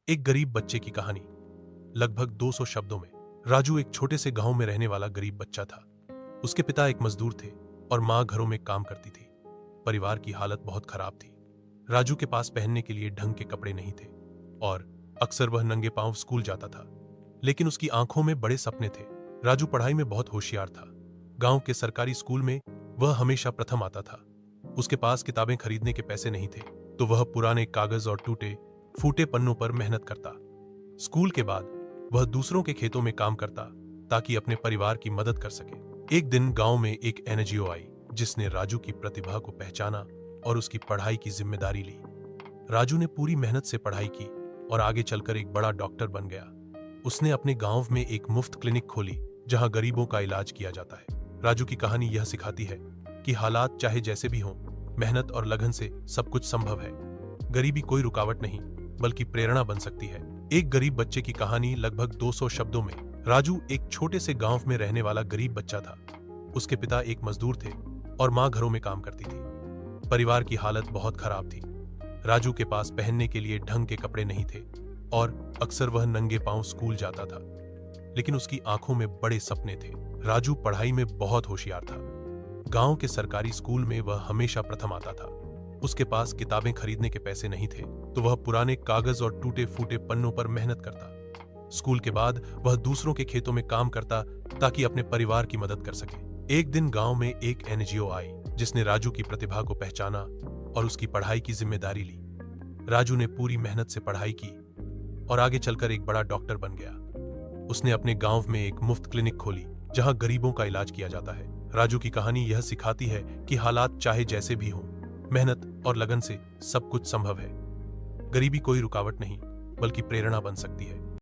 एक गरीब बच्चे की कहानी। लगभग 200 शब्दों में। राजू एक छोटे से गांव में रहने वाला गरीब बच्चा था। उसके पिता एक मजदूर थे और मां घरों में काम करती थी। परिवार की हालत बहुत खराब थी। राजू के पास पहनने के लिए ढंग के कपड़े नहीं थे और अक्सर वह नंगे पांव स्कूल जाता था। लेकिन उसकी आंखों में बड़े सपने थे। राजू पढ़ाई में बहुत होशियार था। गांव के सरकारी स्कूल में वह हमेशा प्रथम आता था। उसके पास किताबें खरीदने के पैसे नहीं थे, तो वह पुराने कागज और टूटे फूटे पन्नों पर मेहनत करता। स्कूल के बाद वह दूसरों के खेतों में काम करता ताकि अपने परिवार की मदद कर सके। एक दिन गांव में एक एनजीओ आई जिसने राजू की प्रतिभा को पहचाना और उसकी पढ़ाई की जिम्मेदारी ली। राजू ने पूरी मेहनत से पढ़ाई की और आगे चलकर एक बड़ा डॉक्टर बन गया। उसने अपने गांव में एक मुफ्त क्लिनिक खोली जहां गरीबों का इलाज किया जाता है। राजू की कहानी यह सिखाती है कि हालात चाहे जैसे भी हों, मेहनत और लगन से सब कुछ संभव है। गरीबी कोई रुकावट नहीं बल्कि प्रेरणा बन सकती है। एक गरीब बच्चे की कहानी लगभग 200 शब्दों में। राजू एक छोटे से गांव में रहने वाला गरीब बच्चा था। उसके पिता एक मजदूर थे और मां घरों में काम करती थी। परिवार की हालत बहुत खराब थी। राजू के पास पहनने के लिए ढंग के कपड़े नहीं थे और अक्सर वह नंगे पांव स्कूल जाता था। लेकिन उसकी आंखों में बड़े सपने थे। राजू पढ़ाई में बहुत होशियार था। गांव के सरकारी स्कूल में वह हमेशा प्रथम आता था। उसके पास किताबें खरीदने के पैसे नहीं थे, तो वह पुराने कागज और टूटे फूटे पन्नों पर मेहनत करता। स्कूल के बाद वह दूसरों के खेतों में काम करता ताकि अपने परिवार की मदद कर सके। एक दिन गांव में एक एनजीओ आई जिसने राजू की प्रतिभा को पहचाना और उसकी पढ़ाई की जिम्मेदारी ली। राजू ने पूरी मेहनत से पढ़ाई की और आगे चलकर एक बड़ा डॉक्टर बन गया। उसने अपने गांव में एक मुफ्त क्लिनिक खोली जहां गरीबों का इलाज किया जाता है। राजू की कहानी यह सिखाती है कि हालात चाहे जैसे भी हों, मेहनत और लगन से सब कुछ संभव है। गरीबी कोई रुकावट नहीं बल्कि प्रेरणा बन सकती है।